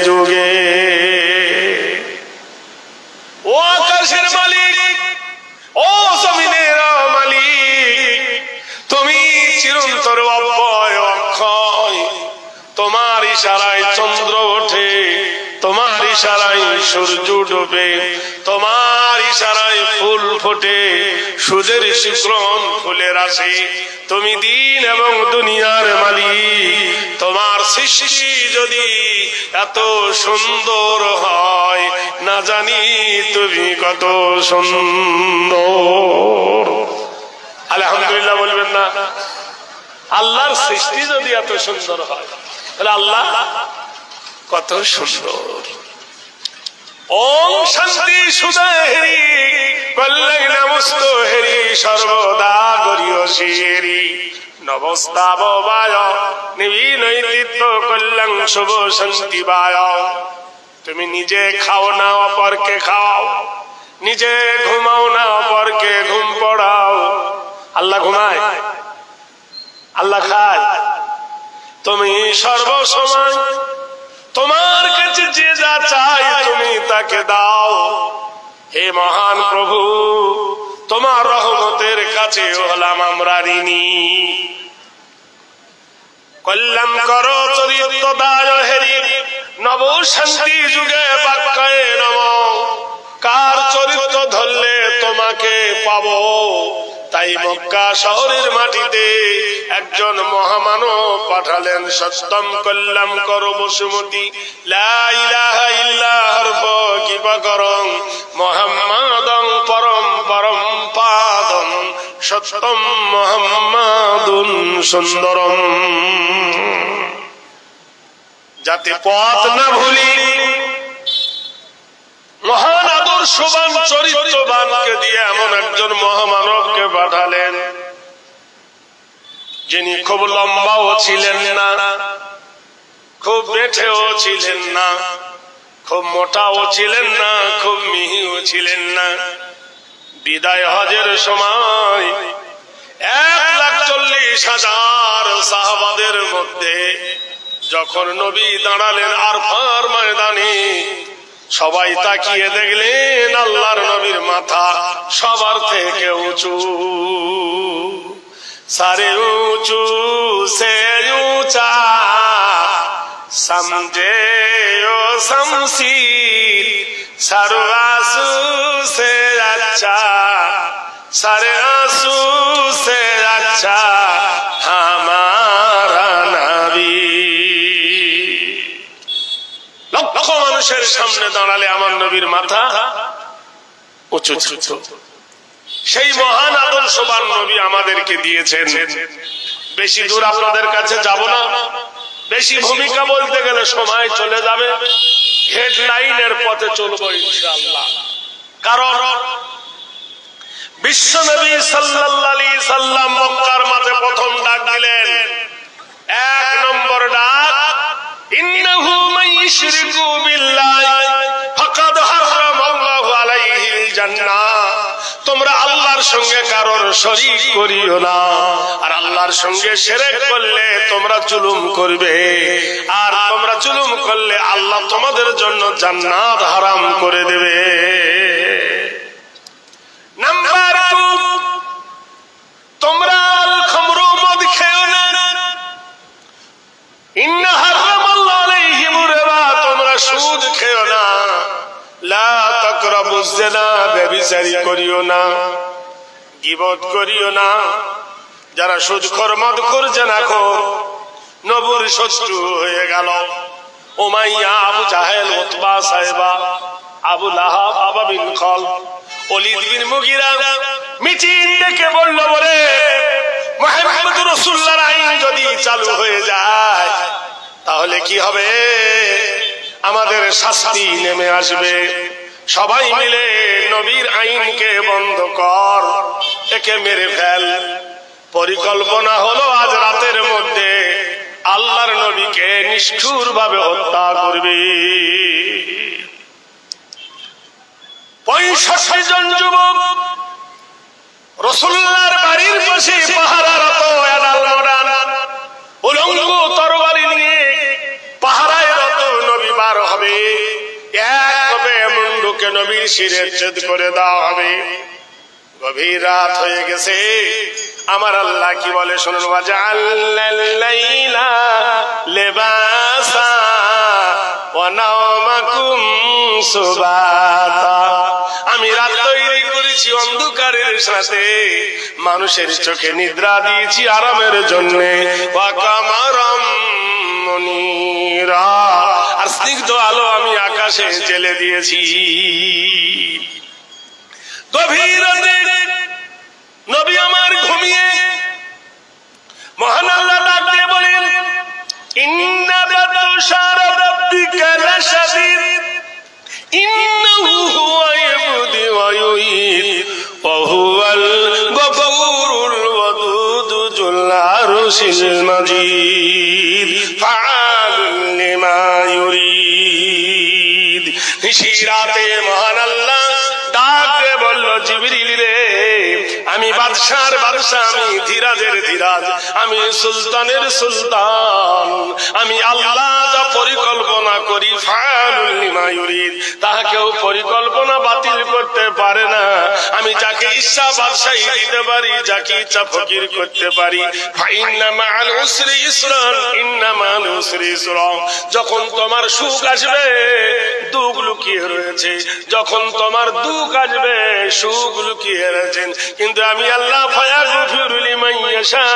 যুগে ও আকাশের মালিক, ও জমিনের মালিক, তুমি চিরন্তর অব্যয় অক্ষয়। তোমার ইশারায় চন্দ্র ওঠে, তোমার ইশারায় সূর্য ডোবে, তোমার ইশারায় ফুল ফোটে, সূর্যের শিখরণ ফুলের আসে। তুমি দিন এবং দুনিয়ার মালিক। তোমার সৃষ্টি যদি এত সুন্দর হয়, না জানি তুমি কত সুন্দর। আলহামদুলিল্লাহ বলবেন না? আল্লাহর সৃষ্টি যদি এত সুন্দর হয়, তাহলে আল্লাহ কত সুন্দর। ওম শান্তি সুদেহেরি কল্যাণ নমস্ত হেরি সর্বদা গরিয়সিরি নবস্তাব বায় নিবিনৈতিত্ব কল্যাণ শুভ শান্তি বায়। তুমি নিজে খাও না, অপরকে খাও, নিজে ঘুমাও না, অপরকে ঘুম পড়াও। আল্লাহ ঘুমায়? আল্লাহ খায়? তুমি সর্বসময় তোমার কাছে যে যা চাই তুমি তাকে দাও। হে মহান প্রভু, তোমার রহমতের কাছে হলাম আমরা ঋণী। কল্যাণ করো চরিত্র দায় হেরি নব শান্তি যুগে বাক্যায় নম। কার চরিত্র ধরলে তোমাকে পাবো, তাই মক্কা শহরের মাটিতে একজন মহামানব পাঠালেন। সত্যম কল্যাণ করো বসুমতী লা ইলাহা ইল্লা হরফ কিপাকরং মুহাম্মাদং পরম পরম পাদম সত্যম মুহাম্মাদুন সুন্দরম। যাতে পথ না ভুলি, মহান আদর্শবান চরিত্রবানকে দিয়ে এমন একজন মহামানবকে পাঠালেন, যিনি খুব লম্বাও ছিলেন না, খুব বেঠেও ছিলেন না, খুব মোটাও ছিলেন না, খুব মিহিও ছিলেন না। বিদায় হজের সময় 1,40,000 সাহাবাদের মধ্যে যখন নবী দাঁড়ালেন আরফার ময়দানে, সবাই তাকিয়ে দেখলেন আল্লাহর নবীর মাথা সবার থেকে উঁচু। সারে উঁচু সে উঁচা সমঝে ও শমশীর সরআসু সে আচ্ছা সারে আসু সে আচ্ছা হামারা নবী। লক্ষ মানুষের সামনে দাঁড়ালে আমার নবীর মাথা উঁচু ছিল। সেই মহান আদর্শবান নবী আমাদেরকে দিয়েছেন। বেশি দূর আপনাদের কাছে যাব না, বেশি ভূমিকা বলতে গেলে সময় চলে যাবে। হেডলাইনের পথে চলবো ইনশাআল্লাহ। কারণ বিশ্ব নবী সাল্লাল্লাহু আলাইহি সাল্লাম মক্কার মাঝে প্রথম ডাক দিলেন। 1 নম্বর ডাক, ইন্নাহু মান ইশরিকু বিল্লাহি ফাকাদ হারামাল্লাহু আলাইহিল জান্নাহ। তোমরা আল্লাহর সঙ্গে কারোর শরীক করিও না, আর আল্লাহর সঙ্গে শিরক করলে তোমরা জুলুম করবে, আর তোমরা জুলুম করলে আল্লাহ তোমাদের জন্য জান্নাত হারাম করে দেবে। নাম্বার 2, তোমরা আল খামরু মদ খেও না। ইন্না হারামাল্লাহু আলাইহিমুর রিবা, তোমরা সুদ খেও না। লা তাকরাবুজ জিনা, ব্যভিচারী করিও না, গীবত করিও না। যারা সুদখোর, মদখোর, জিনাখোর নবীর শত্রু হয়ে গেল। উমাইয়া, আবু জাহেল, উতবা, সাইবা, আবু লাহাব, আবা বিন খালদ, ওলীদ বিন মুগীরা মিটিং ডেকে বলল, বলে মুহাম্মদ রাসূলুল্লাহর আইন যদি চালু হয়ে যায় তাহলে কি হবে? আমাদের শাস্তি নেমে আসবে। সবাই মিলে নবীর আইনকে বন্ধ কর, একে মেরে ফেল। পরিকল্পনা হলো আজ রাতের মধ্যে আল্লাহর নবীকে নিষ্ঠুর ভাবে হত্যা করবে। 65 জন যুবক রাসূলুল্লাহর বাড়ির পাশে পাহারারত, এডাল মডাল উলঙ্গ তরবারি নিয়ে পাহারায় রত নবী হবে, এক কোপে মুন্ডুকে নবীর শিরচ্ছেদ করে দেওয়া হবে। গভীর রাত হয়ে গেছে, আমার আল্লাহ কি বলে শুনুন, ওয়াজআলনাল লাইলা লিবাসা ওয়া নাওমাকুম সুবাতা। আমি রাত তৈরি করেছি অন্ধকারের সাথে, মানুষের চোখে নিদ্রা দিয়েছি আরামের জন্য। ওয়া কামারাম মুনীরা, আর স্নিগ্ধ আলো আমি আকাশে জ্বেলে দিয়েছি। গভীর রাতে নবী আমার ঘুমিয়ে, মহান আল্লাহ ডাক দিয়ে বলেন, ইন্না বাতশা রাব্বিকা লাশাদীদ ইন্নাহু হুয়া ইয়াবদি ওয়া ইউঈদ ওয়া হুয়াল গফুরুল ওয়াদুদ যুল আরশিল মাজিদ ফাআলুল লিমা ইউরিদ। নিশিরাতে মহান আল্লাহ ডাক দিয়ে বলল, জিবরিল রে, আমি বাদশার বাদশাহ, আমি ধীরাজের ধীরাজ, আমি সুলতানের সুলতান। আমি আল্লাহ যা পরিকল্পনা করি, ফাআলুল লিমা ইউরিদ, তাহা কেউ পরিকল্পনা বাতিল করতে পারে না। আমি যাকে ইচ্ছা বাদশাহী দিতে পারি, যাকে ইচ্ছা ফকির করতে পারি। ফাইন্না মাআল উসরি ইসরান, ইন্না মাআল উসরি ইসরা। যখন তোমার সুখ আসবে, দুঃখ লুকিয়ে রয়েছে। যখন তোমার দুঃখ আসবে, সুখ লুকিয়ে রয়েছেন। কিন্তু আমি আল্লাহ ফায়াগফিরু লিমান ইয়াশা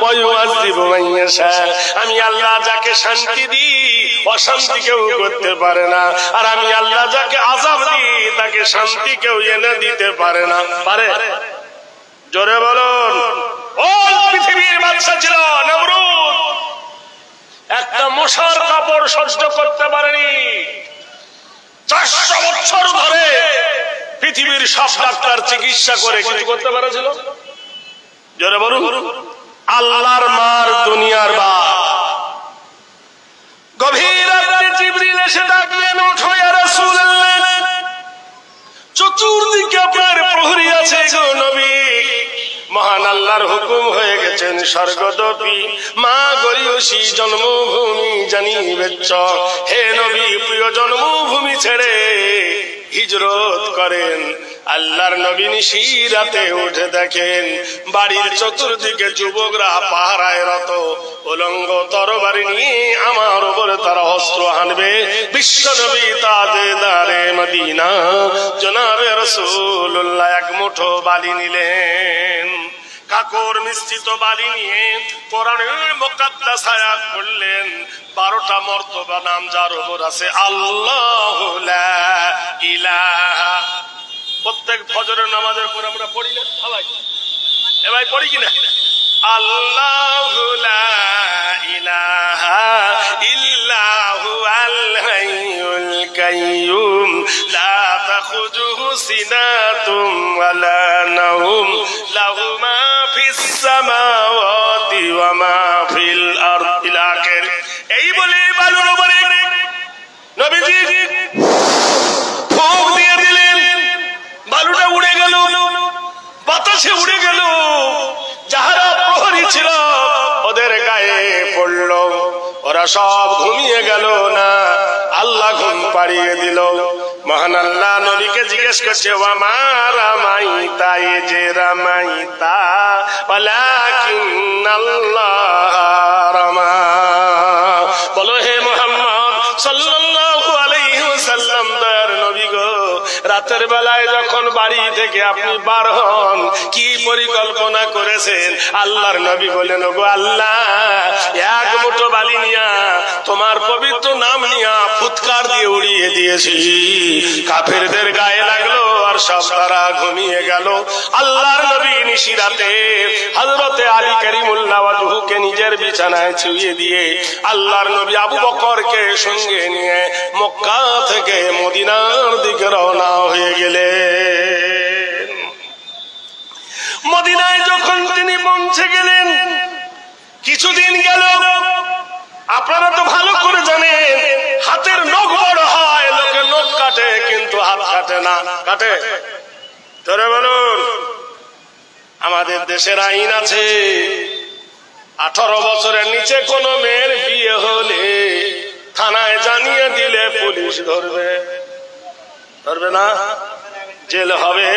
ওয়া ইউআযযিবু মান ইয়াশা, আমি আল্লাহ যাকে শান্তি দিই, অশান্তি কেউ করতে পারে না। আর আমি আল্লাহ যাকে আযাব দিই, তাকে শান্তি কেউ এনে দিতে পারে না। পারে? জোরে বলুন। ও পৃথিবীর বাদশা ছিল নমরুদ, একটা মশার কাপড় সহ্য করতে পারেনি। 400 বছর ধরে পৃথিবীর সব ডাক্তার চিকিৎসা করে কিছু করতে পারেছিল? জোরে বলুন। আল্লাহর মার, দুনিয়ার বাপ। গভীর রাতে জিবরিল এসে ডাকলেন, ওঠো ইয়া রাসূলুল্লাহ, চতুর্দিকে আপনার প্রহরী আছে গো নবী। মহান আল্লাহর হুকুম হয়ে গেছেন স্বর্গদপি, মা গরিয়সী জন্মভূমি জানিবেচ্ছ। হে নবী, প্রিয় জন্মভূমি ছেড়ে হিজরত করেন। আল্লাহর নবী নিশিরাতে উঠে দেখেন বাড়ির চতুর্দিকে যুবকরা পাহারায় রত, উলঙ্গ তরবারি নিয়ে আমার উপরে তারা অস্ত্র হানবে। বিশ্ব নবী তাজদারে মদিনা জনাবে রাসূলুল্লাহ এক মুঠো বালি নিলেন, কাকর মিশ্রিত বালি নিয়ে কোরআনের মুকাদ্দাস আয়াত পড়লেন। 12টা মর্তবা নাম যার উপর আছে, আল্লাহু লা ইলাহা। প্রত্যেক ফজরের নামাজের পর আমরা পড়ি না সবাই? এ ভাই পড়ি কিনা? আল্লাহু লা ইলাহা ইল্লাহু আল হাইয়ুল কাইয়্যুম লা তাখুযুহু সিনাতুম ওয়ালা নাওম লাহু মা ফিস সামাওয়াতি ওয়া মা ফিল আরদি। এই বলে বালুর উপরে নবীজি ফুঁক দিয়ে দিলেন, বালুটা উড়ে গেল, বাতাসে উড়ে গেল। যাহারা প্রহরী ছিল ওদের গায়ে পড়ল, ওরা সব ঘুমিয়ে গেল না। আল্লাহ ঘুম পাড়িয়ে দিল। মহান আল্লাহ নবীকে জিজ্ঞেস করছে, ওয়া মা রামাইতা ইয রামাইতা ওয়ালাকিন্নাল্লাহ রামা। বলো হে মুহাম্মদ সাল্লাল্লাহু আলাইহি ওয়াসাল্লাম, দয়ার নবী গো, রাতের বেলায় যখন বাড়ি থেকে আপনি বার হন, কি পরিকল্পনা করেছেন? আল্লাহর নবী বলেন, ওগো আল্লাহ, এক মুঠো বালি নিয়া তোমার পবিত্র নাম নিয়া ফুৎকার দিয়ে উড়িয়ে দিয়েছি। কাফেরদের গায়ে লাগলো আর সব তারা ঘুমিয়ে গেল। আল্লাহর নবী নিশিরাতে হযরতে আলী কারিমুল্লাহ ওয়াজহুকে নিজের বিছানায় শুইয়ে দিয়ে আল্লাহর নবী আবু বকরকে সঙ্গে নিয়ে মক্কা থেকে মদিনার দিকে রওনা হয়ে গেলেন। মদিনায় যখন তিনি পৌঁছে গেলেন, কিছুদিন গেল। আপনারা তো ভালো করে জানেন, হাতের নখ বড় হয়, লোকে নখ কাটে কিন্তু হাত কাটে না। কাটে? ধরে বলুন। আমাদের দেশের আইন আছে, 18 বছরের নিচে কোন মেয়ের বিয়ে হলে থানায় জানিয়ে দিলে পুলিশ ধরবে, ধরবে না? জেল হবে।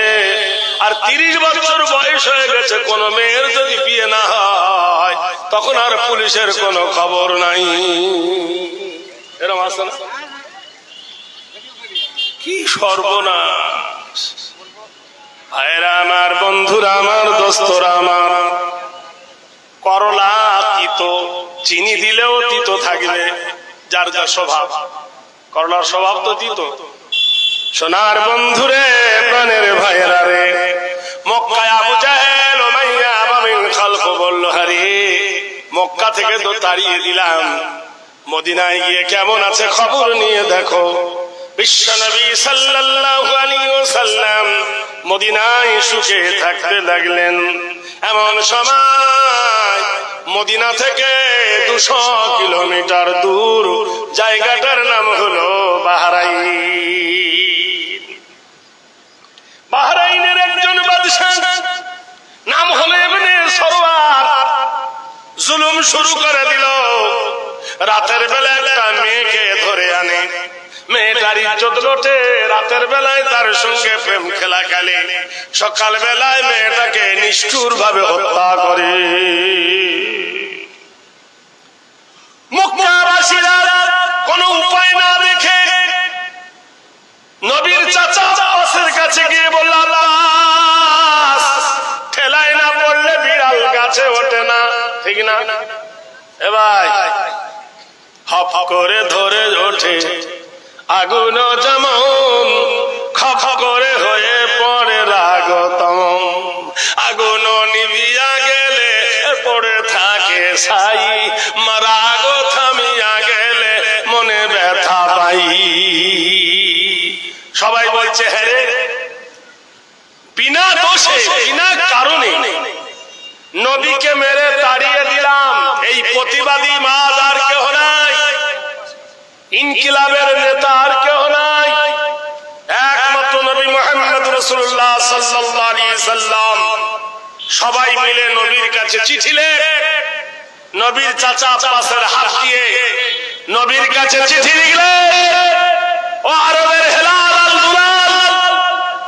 আর 30 বছর বয়স হয়ে গেছে, কোন মেয়ের যদি বিয়ে না হয় তখন আর পুলিশের কোনো খবর নাই। এরকম আছে না? কি সর্বনাশ! ভাইরা আমার, বন্ধুরা আমার, দোস্তরা আমার, করলা তিতো, চিনি দিলেও তিতো থাকবে, যার যা স্বভাব। করলার স্বভাব তো তিতো। সোনার বন্ধুরে, প্রাণের ভাইয়েরা রে, মক্কায় আবু জাহেল উমাইয়া বিন খালফ বলল, আরে মক্কা থেকে তো তাড়িয়ে দিলাম, মদিনায় গিয়ে কেমন আছে খবর নিয়ে দেখো। বিশ্বনবী সাল্লাল্লাহু আলাইহি ওয়াসাল্লাম মদিনায় সুখে থাকতে লাগলেন। এমন সময় মদিনা থেকে 200 কিলোমিটার দূর জায়গাটার নাম হলো বাহরাইন। বাহরাইনের একজন বাদশা নাম হলো ইবনে সরওয়ার, জুলুম শুরু করে দিল। রাতের বেলা একটা মেয়েকে ধরে আনে, মেয়েটার ইজ্জত লোটে, রাতের বেলায় তার সঙ্গে প্রেম খেলা খেলে, সকাল বেলায় মেয়েটাকে নিষ্ঠুর ভাবে হত্যা করে। মক্কাবাসীরা কোনো উপায় না দেখে নবীর চাচা আব্বাসের কাছে গিয়ে বলল, আব্বাস, ঠেলায় না পড়লে বিড়াল গাছে ওঠে না, ঠিক না? এ ভাই, হপ করে ধরে ওঠে আগুন যেমন, খপ করে হয়ে পড়ে রাগতম। আগুন নিভিয়া গেলে পড়ে থাকে ছাই, রাগ থামিয়া গেলে মনে ব্যথা পাই। সবাই বলছে, হ্যাঁ রে, বিনা দোষে বিনা কারণে নবীকে মেরে তাড়িয়ে দিলাম, এই প্রতিবাদী মাজ আর কেউ নাই, ইনকিলাবের নেতা আর কেউ নাই, একমাত্র নবী মুহাম্মদ রাসূলুল্লাহ সাল্লাল্লাহু আলাইহি সাল্লাম। সবাই মিলে নবীর কাছে চিঠি লেখে, নবীর চাচা আব্বাসের হাত দিয়ে নবীর কাছে চিঠি লিখলেন, ও আরবের হেলাল আল দুলাল,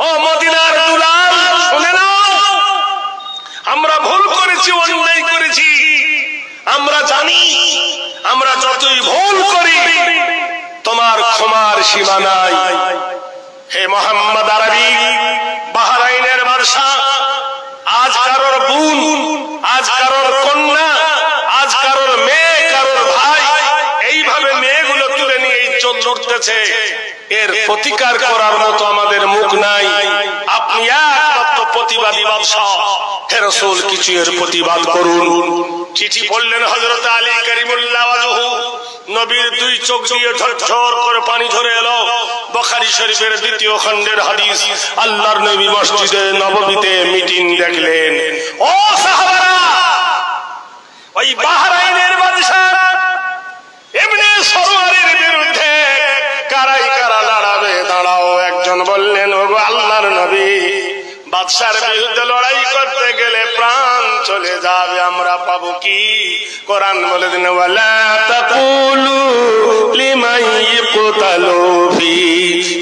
ও মদিনার দুলাল, শুনে নাও, আমরা ভুল করেছি, অন্যায় করেছি, আমরা জানি আমরা যতই ভুল করি তোমার ক্ষমার সীমা নাই। হে মোহাম্মদ আরবি, বাহরাইনের বাদশা, আজ কারোর বোন, আজ কারোর কন্যা, আজ কারোর মেয়ে, কারোর ভাই, এইভাবে মেয়েগুলো তুলে নিয়ে ইজ্জত লুটতেছে, এর প্রতিকার করার মতো আমাদের মুখ নাই। আপনি একমাত্র প্রতিবাদী বাদশা, হে রাসূল, কিছু এর প্রতিবাদ করুন। চিঠি পড়লেন হযরত আলী কারিমুল্লাহ ওয়াজহু, নবীর 2 চোখ দিয়ে ঝরঝর করে পানি ঝরে এলো। বুখারী শরীফের 2য় খণ্ডের হাদিস। আল্লাহর নবী মসজিদে নববীতে মিটিং দেখলেন। ও সাহাবারা, ওই বাহরাইনের বাদশা ইবনে সরওয়ারের বিরুদ্ধে কারাই কারা লড়াবে, দাঁড়াও। একজন বললেন, ওগো আল্লাহর নবী, বাদশার বিরুদ্ধে লড়াই করতে গেলে প্রাণ চলে যাবে, আমরা পাবো কি? কোরআন বলে দিন, ওয়ালা তাকুলু লিমান ইয়ুকতালু ফি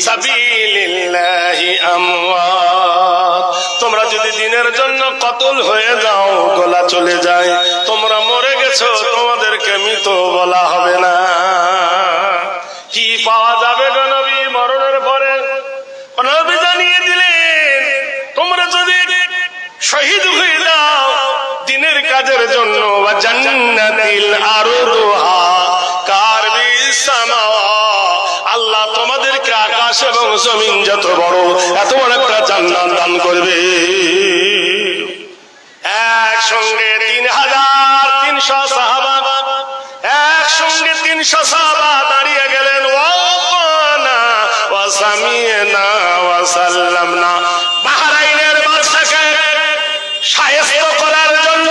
সাবিলিল্লাহি আমওয়াত। তোমরা যদি দিনের জন্য কতল হয়ে যাও, গলা চলে যায়, তোমরা মরে গেছো, তোমাদেরকে মৃত বলা হবে না। কি পাওয়া যাবে গো নবী মরণের পরে? নবী জানিয়ে দিলেন, তোমরা যদি শহীদ হয়ে যাও দিনের কাজের জন্য, ওয়া জান্নাতিল আরদুহা কারবিস সামাওয়াত, আল্লাহ তোমাদেরকে আকাশ এবং জমিন যত বড়, এত বড় একটা জান্নাত দান করবে। একসঙ্গে 3300 সাহাবা, একসঙ্গে 300 সাহাবা দাঁড়িয়ে গেলেন, ওয়ানা ওয়া সামিনা ওয়া সাল্লামনা। বাহরাইনের বাদশাকে শায়েস্তা করার জন্য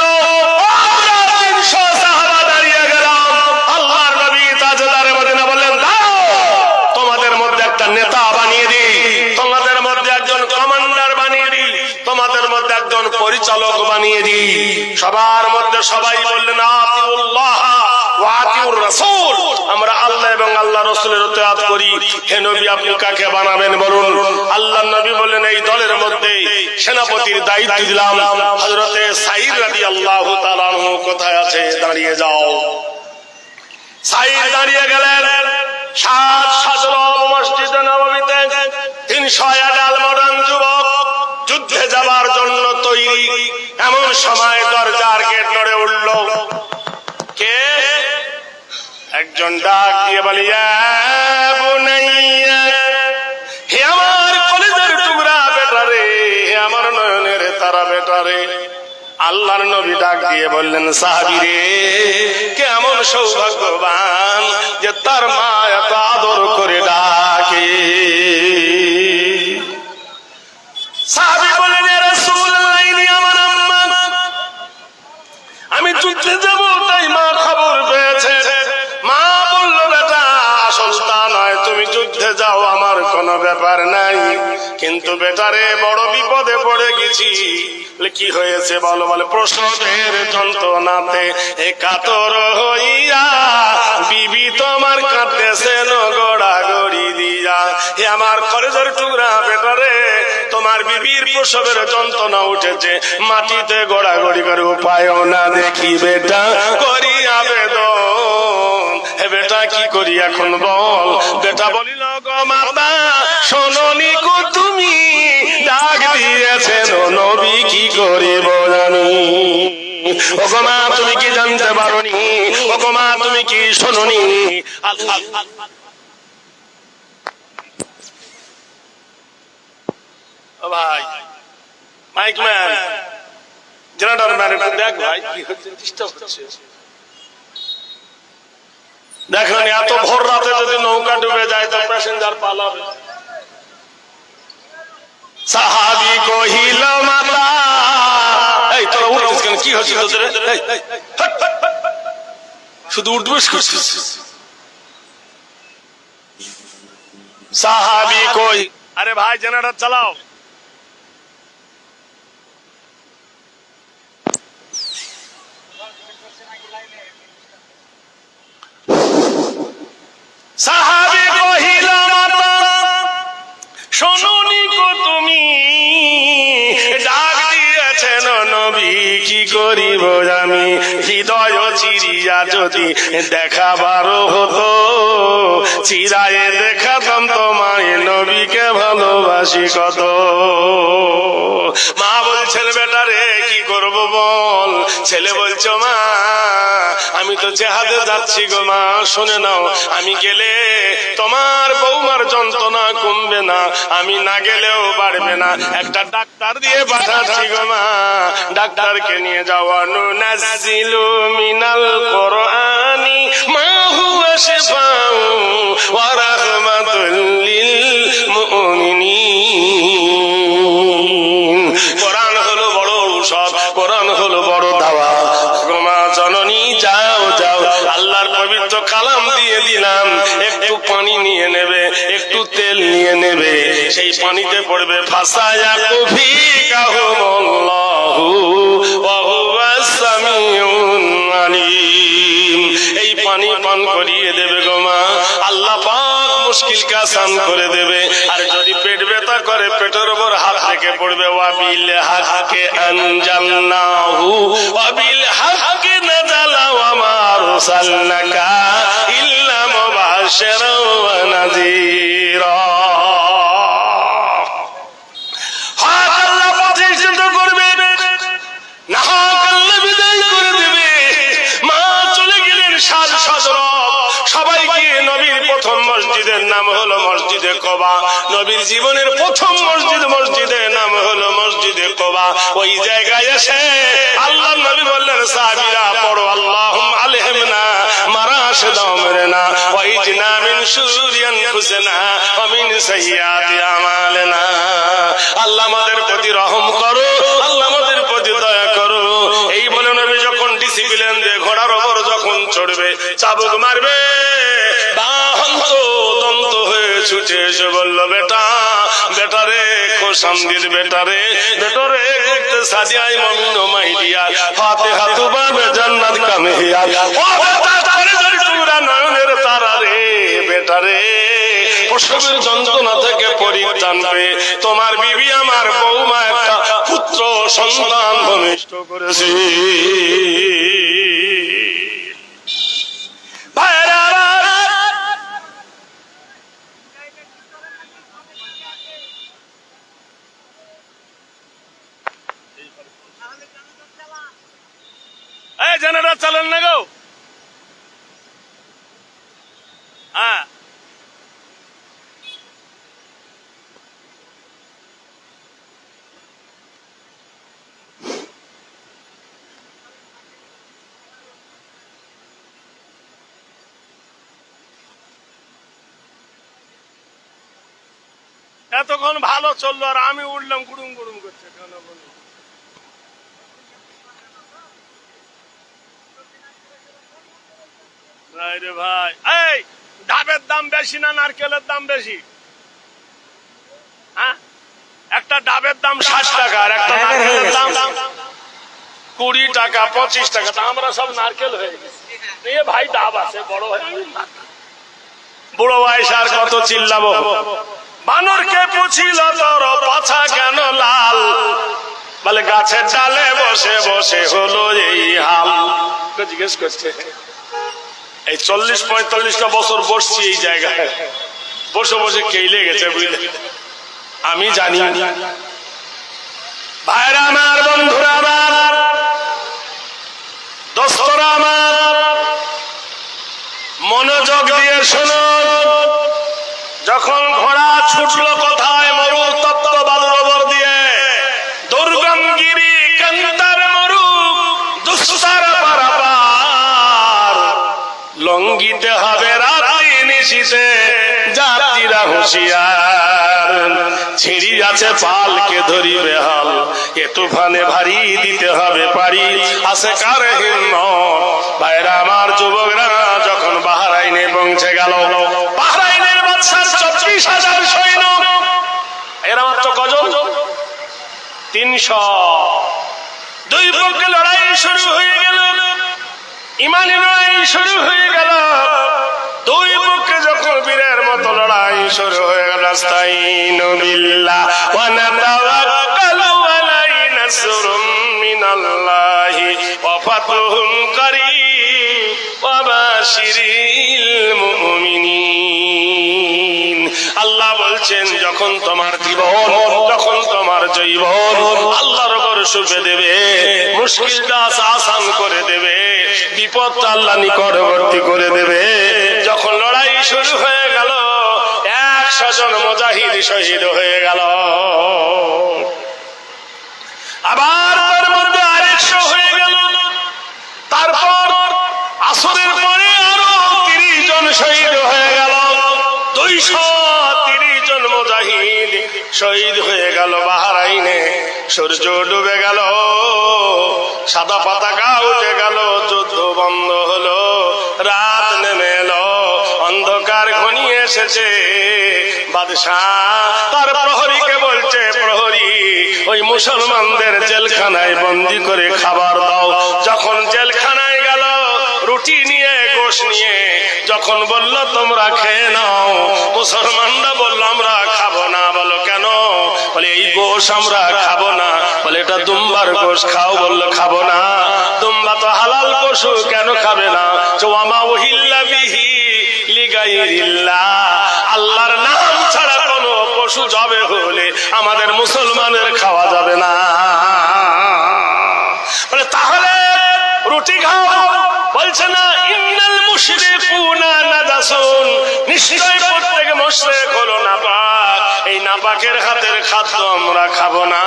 আমরা 300 সাহাবা দাঁড়িয়ে গেলাম। আল্লাহর নবী তাজদারে মদিনা বললেন, দাও, তোমাদের মধ্যে একটা নেতা বানিয়ে দিই, তোমাদের মধ্যে একজন কমান্ডার বানিয়ে দিই, তোমাদের মধ্যে একজন পরিচালক বানিয়ে দিই। সবার মধ্যে সবাই বললেন, আতিউল্লাহ ওয়া আতিউর রাসূল, আমরা আল্লাহ এবং আল্লাহ রাসূলের ইতাআত করি। হে নবী আপনি কাকে বানাবেন বলুন? আল্লাহর নবী বললেন এই দলের মধ্যে সেনাপতির দায়িত্ব দিলাম হযরতে সাঈদ রাদিয়াল্লাহু তাআলা আনহু। কোথায় আছে? দাঁড়িয়ে যাও। সাঈদ দাঁড়িয়ে গেলেন। সাত সাজরব মসজিদে নববীতে 300 মডার্ন যুবক যুদ্ধে যাবার জন্য তৈরি। এমন সময় দরজার গেট নড়ে উঠল। কে? একজন ডাক দিয়ে বলে, ইয়া বুনাইয়া, হে আমার কলিজার টুকরা বেটা রে, হে আমার নয়নের তারা বেটা রে। আল্লাহর নবী ডাক দিয়ে বললেন, সাহাবী রে, কেমন সৌভাগ্যবান যে তার মা এত আদর করে ডাকে। সাহাবী বললেন, ইয়া রাসূলুল্লাহ, ইনি আমার আম্মা, আমি যুদ্ধে যাব তাই মা খবর পেয়েছে। মা বলল, বেটা আসল তা নয়, তুমি যুদ্ধে যাও আমার কোনো ব্যাপার নাই, কিন্তু বেটারে বড় বিপদে পড়ে গেছি। কি হয়েছে বলো? বলে প্রসবের যন্ত্রণাতে কাতর হইয়া বিবি তোমার কাঁদতেছেন গড়াগড়ি দিয়া। হে আমার কলেজের টুকরা বেটারে, তোমার বিবির প্রসবের যন্ত্রণা উঠেছে, মাটিতে গড়াগড়ি করে উপায়ও না দেখি বেটা করি আবেদন। হে বেটা কি করি এখন বল? বেটা বলিল, গো মাতা শোনোনি কো তুমি ডাক দিয়েছেন নবী, কি করিব জানি। ও গো মা তুমি কি জানতে পারোনি? ও গো মা তুমি কি শোনোনি? ও ভাই মাইক ম্যান, জেনারেটর ম্যান, একটু দেখ ভাই কি হচ্ছে, ডিস্টার্ব হচ্ছে। দেখেন এত ভোর রাতে যদি নৌকা ডুবে যায় তো প্যাসেঞ্জার পালাবে। সাহাবী কহিল, মাতা, এই তোরা উঠছিস কেন? কি হচ্ছে তোদের? শুধু উঠবস করছিস। সাহাবী কই, আরে ভাই জেনারেটর চালাও। সাহাবী কহিল, মাতা শোনোনি গো তুমি ডাক দিয়েছেন নবী, কি করিব আমি। হৃদয় চিরিয়া যদি দেখাবার হতো, চিরায়ে দেখাতাম তোমায় নবীকে ভালোবাসি কত। মা বলছেন, বেটা রে কি করব বল? ছেলে বলছো, মা আমি তো জেহাদে যাচ্ছি গো মা, শুনে নাও, আমি গেলে তোমার বৌমার যন্ত্রণা কমবে না, আমি না গেলেও বাড়বে না, একটা ডাক্তার দিয়ে পাঠাচ্ছি গো মা, ডাক্তারকে নিয়ে যাওয়া। নুনাজ্জিলু মিনাল কুরআনি মা হুয়া শিফাউ ওয়া রাহমাতুল লিল মুমিনিন। কোরআন হলো বড় ঔষধ, কোরআন হলো বড় দাওয়া। মা জননী যাও যাও, আল্লাহর পবিত্র কালাম দিয়ে দিলাম, একটু পানি নিয়ে নেবে, একটু তেল নিয়ে নেবে, সেই পানিতে পড়বে ফাসায়া কুফি কাহুমুল্লাহু ওয়া হুয়াস সামিউন আলিম। এই পানি পান করিয়ে দেবে গো মা, আল্লাহ পাক মুশকিলকে আসান করে দেবে। আর যদি পেট ব্যথা করে পেটের উপর হাত রেখে পড়বে, ওয়াবিল হাক্কি আনজালনাহু ওয়াবিল হাক্কি নাযালা ওয়া মা আরসালনাকা ইল্লা মুবাশশিরান ওয়া নাযীরা। হক আল্লাহ প্রতিষ্ঠিত করবে, না হক আল্লাহ বিদায় করে দেবে। মা চলে গেলেন সাত সাজরব, সবাই গিয়ে নবীর প্রথম মসজিদের নাম হলো মসজিদে কুবা। নবীর জীবনের প্রথম মসজিদ, মসজিদের নাম হলো মসজিদে কুবা। ওই জায়গায় এসে আল্লাহ নবী বললেন, সাহাবীরা পড়ো আল্লাহুম্মা আলহিমনা মারাশিদাও মেরেনা ওয়াইজনা মিন শুরুরি আনফুসিনা ওয়া মিন সাইয়্যাতি আমালিনা। আল্লাহ আমাদের প্রতি রহম করো, আল্লাহ আমাদের প্রতি দয়া করো। এই বলে নবী যখন ডিসিপ্লিন দিয়ে ঘোড়ার উপর যখন চড়বে, চাবুক মারবে, দান্ত দন্ত হয়ে ছুটে এসে বলল, বেটা বেটারে খোশামদিদ, বেটারে বেটারে গুপ্তে সাদিয়াই মুমিন ও মাইদিয়া ফাতিহা তুবা জান্নাত কামহিয়া। ও বেটা বেটারে, প্রসবের যন্ত্রণা থেকে পরিত্রাণ পেয়ে তোমার বিবি আমার বৌমা একটা পুত্র সন্তান ভূমিষ্ঠ করেছে। ভাইরা জেনারেটর চালান না গো। হ্যাঁ, এতক্ষণ ভালো চললো আর আমি উঠলাম গুড়ুম গুড়ুম করছে কেন বলুন? রে ভাই, এই ডাবের দাম বেশি না নারকেলের দাম বেশি? হ্যাঁ, একটা ডাবের দাম 60 টাকা আর একটা নারকেলের দাম 20 টাকা 25 টাকা। তা আমরা সব নারকেল হয়ে গেছি। এ ভাই ডাব আছে বড় ভাই, বুড়ো বয়স আর কত চিল্লাবো? বানরকে পুছিল তোর পাছা কেন লাল, বলে গাছের ডালে বসে বসে হলো এই হাল। জিজ্ঞেস করছে, এই 40-45টা বছর বসছি এই জায়গায়, বসে বসে কেইলে গেছে বুঝলে, আমি জানি। ভাইরা আমার, বন্ধুরা আমার, দোস্তরা আমার, মনোযোগ দিয়ে শোনো। যখন ঘোড়া ছুটলো কোথায়? মরুর তপ্ত বাল্যবর দিয়ে, দুর্গমগিরি কান্তার মরু দুস্সার পারাপার, লঙ্গিতে হবে রাত্রি নিশিতে যাত্রীরা হুঁশিয়ার, ছিড়ি আছে পালকে ধরিবে হাল, এ তুফানে ভারী দিতে হবে পারি, আছে কার হিম্মত। ভাইরা আমার, যুবকরা যখন বাহরাইনে পৌঁছে গেল, বাহরাইনের বাদশার 24,000 সৈন্য, এরা মাত্র কজন? 300। দুই পক্ষে লড়াই শুরু হয়ে গেল, ইমানি লড়াই শুরু হয়ে গেল। দুই পক্ষে যখন বীরের মতো লড়াই শুরু হয়ে গেল, আস্তাইনু বিল্লাহ ওয়া নাতাওয়াক্কালু আলাইহি, নাসরুম মিনাল্লাহি ওয়া ফাতহুন কারীম ওয়া বাশিরিল মুমিনিন। আল্লাহ বলছেন, যখন তোমার জীবন, যখন তোমার জৈবন আল্লাহর উপর শুভে দেবে, মুশকিলটা আসান করে দেবে, বিপদটা আল্লাহ নিকটবর্তী করে দেবে। যখন লড়াই শুরু হয়ে গেল, 100 জন মুজাহিদ শহীদ হয়ে গেল, আবার তার মধ্যে আরেকশো হয়ে গেল। তারপর আসরের পরে আরো 30 জন শহীদ হয়ে গেল, 230 জন মুজাহিদ শহীদ হয়ে গেল। বাহরাইনে সূর্য ডুবে গেল, সাদা পতাকা উঠে গেল, যুদ্ধ বন্ধ হলো, রাত নেমে এলো, অন্ধকার ঘনিয়ে এসেছে। বাদশাহ তার প্রহরীকে বলছে, প্রহরী ওই মুসলমানদের জেলখানায় বন্দি করে খাবার দাও। যখন জেলখানায় গেল, রুটি নিয়ে গোশ নিয়ে যখন বলল তোমরা খেয়ে নাও, মুসলমানরা বলল আমরা খাবো না। বলো কেন? বলে এই গোশ আমরা খাবো না। বলে এটা দুম্বার গোশ, খাও। বললো খাবো না। দুম্বা তো হালাল পশু, কেন খাবে না? ওয়ামা উহিল্লা বিহি লিগাইরিল্লাহ, আল্লাহর নাম ছাড়া কোনো পশু জবে হলে আমাদের মুসলমানের খাওয়া যাবে না। বলে তাহলে রুটি খাও। বলছে না, ইন্নাল মুশরিকুনা নাজাসুন, নিশ্চয় প্রত্যেক মুশরিক হলো নাপাক, এই নাপাকের হাতের খাদ্য আমরা খাবো না।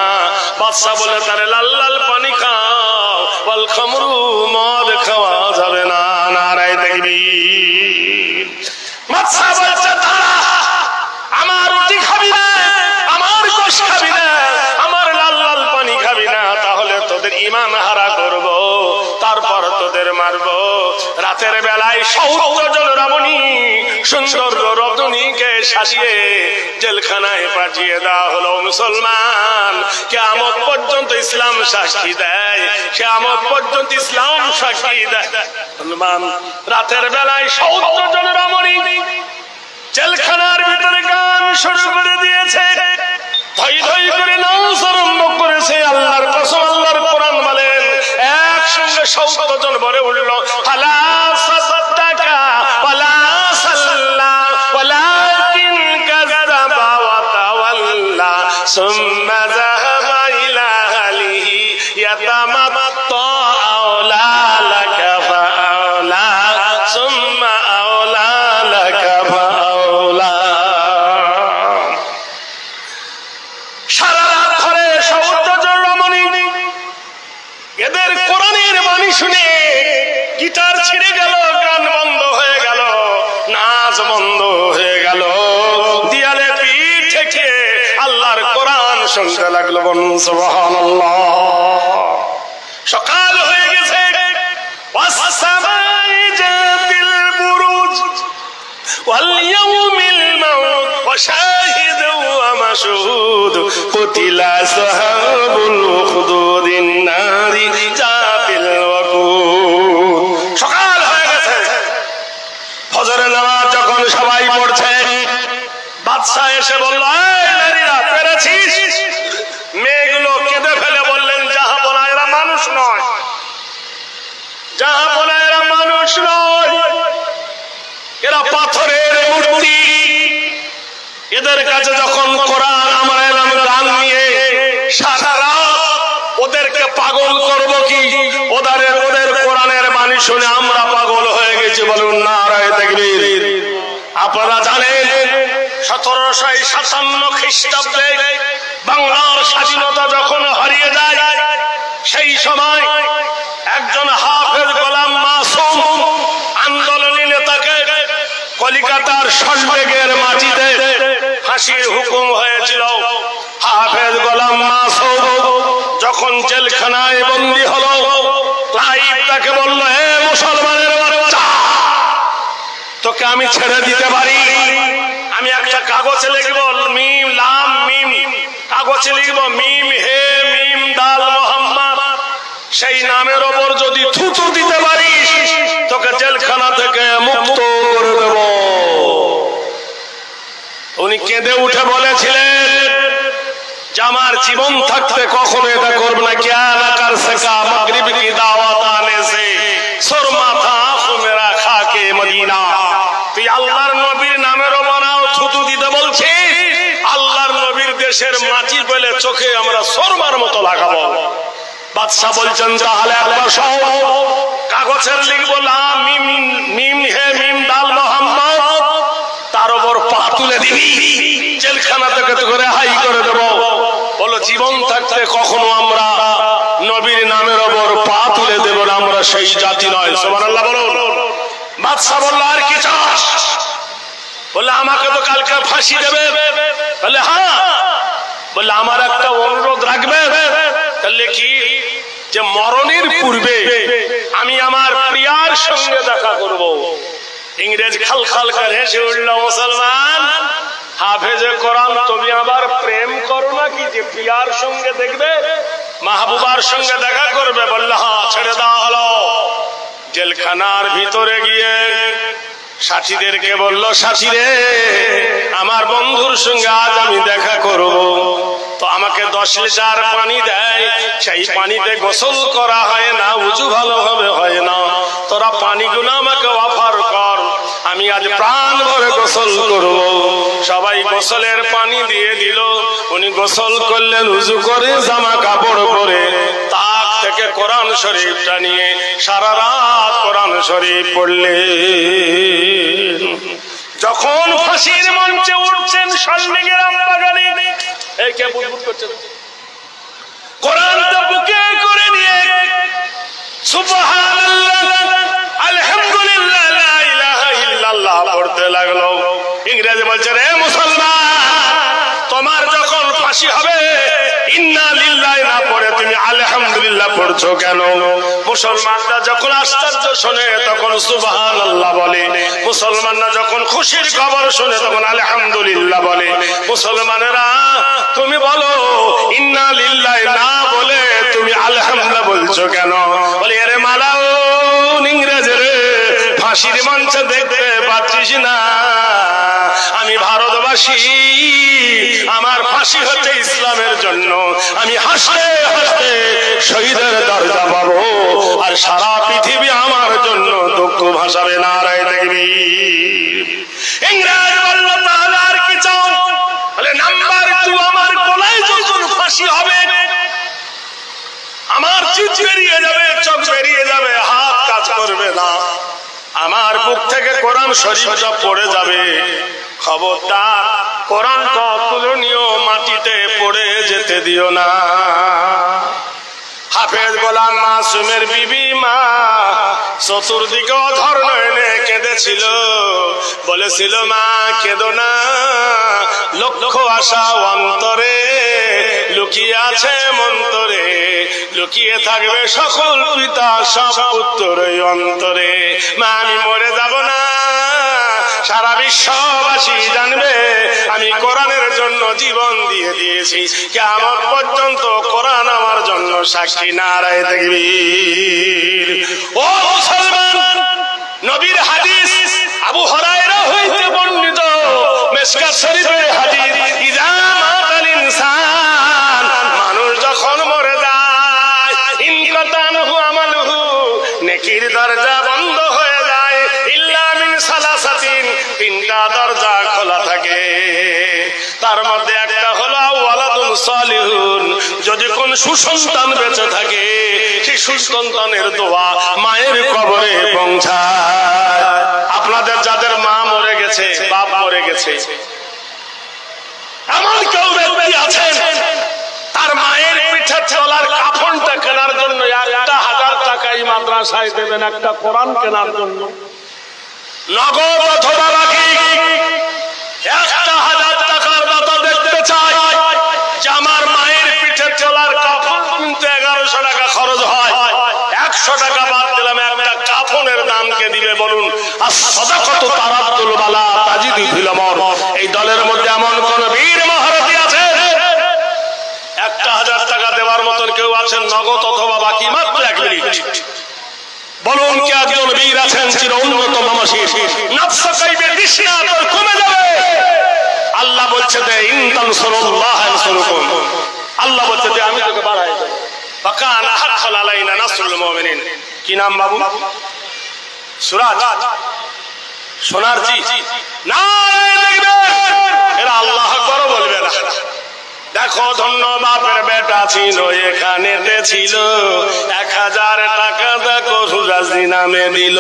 বাদশা বলে, তারে লাল লাল পানি খাও, ওয়াল খামরু, মদ খাওয়া যাবে না। নারায়ে তাকবীর। বাদশা বলছে, দাঁড়া, আমার রুটি খাবি না, আমার গোশ খাবি না, আমার লাল লাল পানি খাবি না, তাহলে তোদের ঈমান হারা করব, তারপর তোদের মারব। রাতের বেলায় 70 জন রমণী, সুন্দর রজনীকে সাজিয়ে জেলখানায় পাঠিয়ে দেওয়া হলো। মুসলমান, কিয়ামত পর্যন্ত ইসলাম সাক্ষী দেয়, কিয়ামত পর্যন্ত ইসলাম সাক্ষী দেয়। মুসলমান, রাতের বেলায় 70 জন রমণী জেলখানার ভিতরে গান শুরু করে দিয়েছে, ধই ধই করে নাচ আরম্ভ করেছে। আল্লাহর কসম, আল্লাহর কোরআন বলেন একসঙ্গে 70 জন বলে উঠল, ফালা সাদ্দাকা ওয়ালা সাল্লা ওয়ালাকিন কাযাবা ওয়া তাওয়াল্লা সুম্মা যাহাবা ইলা আহলিহি ইয়াতামাত্তা আওলা লাকা ফাআওলা সুম্মা আওলা লাকা ফাআওলা। সারা রাত ধরে 70 জন রমণী এদের কোরআনের বাণী শুনে গিটার ছিঁড়ে গেল, গান বন্ধ হয়ে গেল, নাচ বন্ধ হয়ে গেল, দেয়ালে পিঠ ঠেকে আল্লাহর কোরআন শুনতে লাগলো। বলুন সুবহানাল্লাহ। সকাল হয়ে গেছে, ওয়াস-সামাই যাতিল বুরুজ ওয়াল ইয়াউমিল মাউত ওয়া শাহিদু ওয়া মাশহুদ কুতিলা আসহাবুল উখদুদিন নারি যাতিল ওয়াকুদ। সকাল হয়ে গেছে, ফজরের নামাজ যখন সবাই পড়ছে, বাদশা এসে বলল, এই নারীরা পেরেছিস? মেয়েগুলো কেঁদে ফেলে বললেন, জাহাপনা এরা মানুষ নয়, জাহাপনা এরা মানুষ নয়, এরা পাথরের মূর্তি। এদের কাছে যখন কোরআন আমরা এলাম গান নিয়ে, সারা রাত ওদেরকে পাগল করব কি? ওদের কোরআনের বাণী শুনে আমরা পাগল হয়ে গেছি। বলুন নারায়ে তাকবীর। আপনারা জানেন 1757 খ্রিস্টাব্দে বাংলার স্বাধীনতা যখন হারিয়ে যায়, সেই সময় একজন হাফেজ গোলাম মাসুম আন্দোলনী নেতাকে কলিকাতার সল্টলেকের মাটিতে ফাঁসির হুকুম হয়েছিল। হাফেজ গোলাম মাসুম যখন জেলখানায় বন্দী হলো, ক্লাইভ তাকে বলল, হে মুসলমানের বাচ্চা, তোকে আমি ছেড়ে দিতে পারি, আমি একটা কাগজে লিখব মিম লাম মিম, কাগজে লিখব মিম হে মিম দাল মোহাম্মদ, সেই নামের ওপর যদি থুতু দিতে পারিস তোকে জেলখানা থেকে মুক্ত করে দেব। উনি কেঁদে উঠে বলেছিলেন যে আমার জীবন থাকতে কখনো এটা করব না। ক্যা না কর সকা মাগরিব কি দাওয়াত আনে সে সুরমা থা মেরা খাকে মদিনা। তুই আল্লাহর নবীর নামের ওপরও থুতু দিতে বলছিস, আল্লাহর নবীর দেশের মাটি পেলে চোখে আমরা সুরমার মতো লাগাবো। বাদশা বলছেন, তাহলে একবার সহ কাগজের লিখবো লাম মিম মিম হে মিম দাল মোহাম্মদ, তার উপর পা তুলে দিবি, জেলখানা থেকে তোকে রেহাই করে দেব। বলো, জীবন থাকতে কখনো আমরা নবীর নামের ওপর পা তুলে দেব না, আমরা সেই জাতি নয়। সুবহানাল্লাহ বলুন। বাদশা বলল, আর কি চাস? বললে, আমাকে তো কালকে ফাঁসি দেবে। বললে, হ্যাঁ। বললে, আমার একটা অনুরোধ রাখবে। তাহলে কি? যে মরণের পূর্বে আমি আমার প্রিয়ার সঙ্গে দেখা করব। ইংরেজ খাল খাল করে হেসে উঠল, মুসলমান হাফেজে কোরআন, তুমি আবার প্রেম করো নাকি যে প্রিয়ার সঙ্গে দেখবে, মাহবুবার সঙ্গে দেখা করবে? বললে, হ্যাঁ। ছেড়ে দেওয়া হলো। জেলখানার ভিতরে গিয়ে সাথীদেরকে বলল, সাথীরে, আমার বন্ধুর সঙ্গে আজ আমি দেখা করব। তো আমাকে 10 লিটার পানি দেয়, সেই পানিতে গোসল করা হয় না, উজু ভালোভাবে হয় না, তোরা পানিগুলো আমাকে অফার কর, আমি আজ প্রাণ ভরে গোসল করব। সবাই গোসলের পানি দিয়ে দিল। উনি গোসল করলেন, উজু করে জামা কাপড় পরে তাক থেকে কোরআন শরীফটা নিয়ে সারা রাত কোরআন শরীফ পড়লেন। যখন ফাঁসির মঞ্চে উঠছেন সল্টলেকের আমবাগানে, এই কে বুদবুদ করছে, কোরআনটা বুকে করে নিয়ে সুবহানাল্লাহ আলহামদুলিল্লাহ লা ইলাহা ইল্লাল্লাহ পড়তে লাগলো। ইংরেজ বলছে, রে মুসলমান, তোমার যখন ফাঁসি হবে ইন্না লিল্লাহি না পড়ে তুমি আলহামদুলিল্লাহ পড়ছো কেন? মুসলমানরা যখন আশ্চর্য শোনে তখন সুবহানাল্লাহ বলে, মুসলমানরা যখন খুশির খবর শোনে তখন আলহামদুলিল্লাহ বলে। মুসলমানেরা তুমি বলো ইন্না লিল্লাহি না বলে তুমি আলহামদুলিল্লাহ বলছো কেন? বলে, আরে মালাউন ইংরেজ রে, ফাঁসির মঞ্চে দেখতে পাচ্ছিস না ফাঁসি, আমার ফাঁসি হচ্ছে ইসলামের জন্য। আমি হাসতে হাসতে শহীদের দরজা পাবো, আর সারা পৃথিবী আমার জন্য দুঃখ ভাসাবে। নারায়ে তাকবীর। ইংরেজ বলল তাহলে আর কি চাও? বলে নাম্বার 2, আমার গলায় যখন ফাঁসি হবে আমার জিভ বেরিয়ে যাবে, চোখ বেরিয়ে যাবে, হাত কাজ করবে না, আমার বুক থেকে কোরআন শরীফটা পড়ে যাবে। খবরদার কোরআনটা তুলে নিও, মাটিতে পড়ে যেতে দিও না। হাফেজ গোলাম মাসুমের বিবি মা চতুর্দিকে অধর নয়নে কেঁদেছিল, বলেছিল মা কেঁদো না, লক্ষ আশা অন্তরে লুকিয়ে আছে মন্তরে, লুকিয়ে থাকবে সকল পিতা সব পুত্র অন্তরে। মা আমি মরে যাব না, সারা বিশ্ববাসী জানবে আমি কোরআনের জন্য জীবন দিয়ে দিয়েছি, কিয়ামত পর্যন্ত কোরআন আমার জন্য সাক্ষী। নারায়ে তাকবীর। ও মুসলমান, নবীর হাদিস আবু হুরায়রা হইতে বর্ণিত, মিশকাত শরীফের হাদিস, ইযা মাতাল ইনসান, মানুষ যখন মরে যায়, ইনকাতানহু আমালুহু, নেকির দরজা বন্ধ হয়ে যায়, ইল্লা মিন সালাসাতিন, 3টা দরজা খোলা থাকে। তার মধ্যে একটা হলো ওয়ালাদুন সালিহুন, যদি কোন সুসন্তান বেঁচে থাকে সেই সুসন্তানের দোয়া মায়ের কবরে পৌঁছায়। আপনাদের যাদের মা মরে গেছে, বাপ মরে গেছে, এমন কেউ ব্যক্তি আছেন তার মায়ের পিঠে চলার কাফনটা কেনার জন্য 1000 টাকা এই মাদ্রাসায় দেবেন, একটা কোরআন কেনার জন্য, নগদ অথবা বাকি 1000 টাকার দাতা দেখতে চাই যে আমার মায়ের পিঠে চলার কাফন কিনতে 1100 টাকা খরচ হয়, 100 টাকা বাদ দিলাম, একটা কাফনের দাম কে দিবে বলুন? as-সাদাকাতু তারাদ্দুল বালা তাজিদু ফিল আমর। এই দলের মধ্যে এমন কোন বীর মহারথী আছে? 1000 টাকা দেওয়ার মতন কেউ আছেন নগদ অথবা বাকি? মাত্র 1 মিনিট বলুন, কি একজন বীর আছেন চির উন্নত মানসিক? নফস কাইবে তৃষ্ণা তোর কমে যাবে। আল্লাহ বলছে যে ইন তানসুরুল্লাহ ইয়ানসুরুকুম, আল্লাহ বলছে যে আমি তোকে বাড়াই দেব। ফাকানা হাক্কান আলাইনা নাসরুল মুমিনিন। কি নাম বাবু? সুরাজ সোনার জি নারায়ে তাকবীর। এরা আল্লাহু আকবার বলবে না। দেখো ধন্য বাপের বেটা ছিল, এখানেতে ছিল 1000 টাকা, দেখো সুরাজি নামে দিল,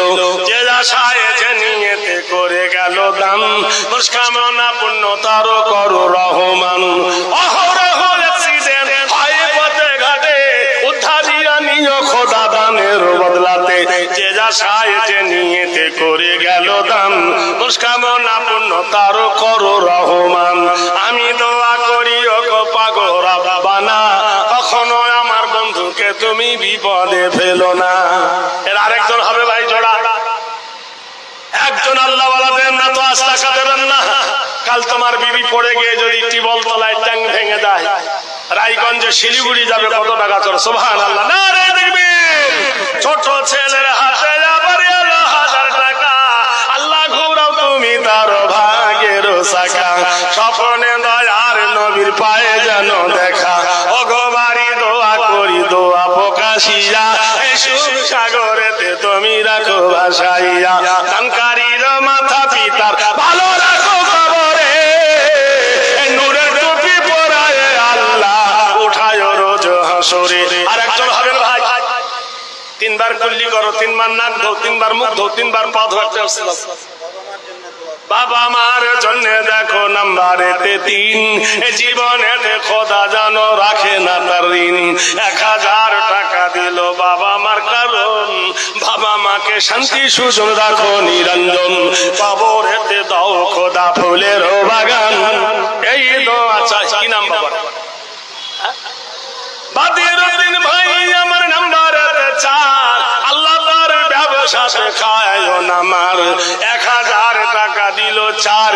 যে আশায় যে নিয়েতে করে গেল দাম, মুসকামনা পূর্ণ তার করো রহমান। অহরহ অ্যাক্সিডেন্ট হয় পথে ঘাটে, উদ্ধারিয়া নিও খোদা দানের বদলাতে, যে আশায় যে নিয়েতে করে গেল দাম, মুসকামনা পূর্ণ তার করো রহমান। আমি দোয়া করি ও পাগো রাব্বানা, কখনো আমার বন্ধুকে তুমি বিপদে ফেলো না। এর আরেকজন হবে ভাই জোড়া, একজন আল্লাহ ওয়ালা দেন না তো 5 টাকা দেবেন না। কাল তোমার বিবি পড়ে গিয়ে যদি টিবল তলায় ট্যাং ভেঙে যায়, রায়গঞ্জে শিলিগুড়ি যাবে, কত টাকা চল? সুবহানাল্লাহ, নারায়ে তাকবীর। ছোট ছেলের হাতে আবার 1000 টাকা, আল্লাহ ঘুরাও তুমি তার ভাগের চাকা, স্বপ্নে দয়ার নবীর পায়ে যেন দেখা, ওগোবারি দোয়া করি দোয়া প্রকাশিয়া, সাগরেতে তুমি রাখো ভাসাইয়া, দানকারীর মাথা পিতার ভালো রাখো খবরে, নূরের টুপি পরায়ে আল্লাহ উঠায় রোজ হাসরে। আর একজন হবেন ভাই, 3 বার কুল্লি করো, 3 বার নাক ধো, 3 বার মুখ ধো, 3 বার পা ধো। বাবা মার জন্য দেখো নাম্বারেতে 3, জীবনে খোদা জানো রাখে না তার ঋণ। 1000 টাকা দিল বাবা মার কারণ, বাবা মাকে শান্তি সুজন রাখো নিরঞ্জন, কবরেতে দাও খোদা ফুলের বাগান। এই দোয়া চাই। কি নাম বাবার? বাদিরুদ্দিন ভাই আমার নাম্বারেতে 4, আল্লাহ তার ব্যবসা শেখায় না মার। 1000 টাকা দিল 4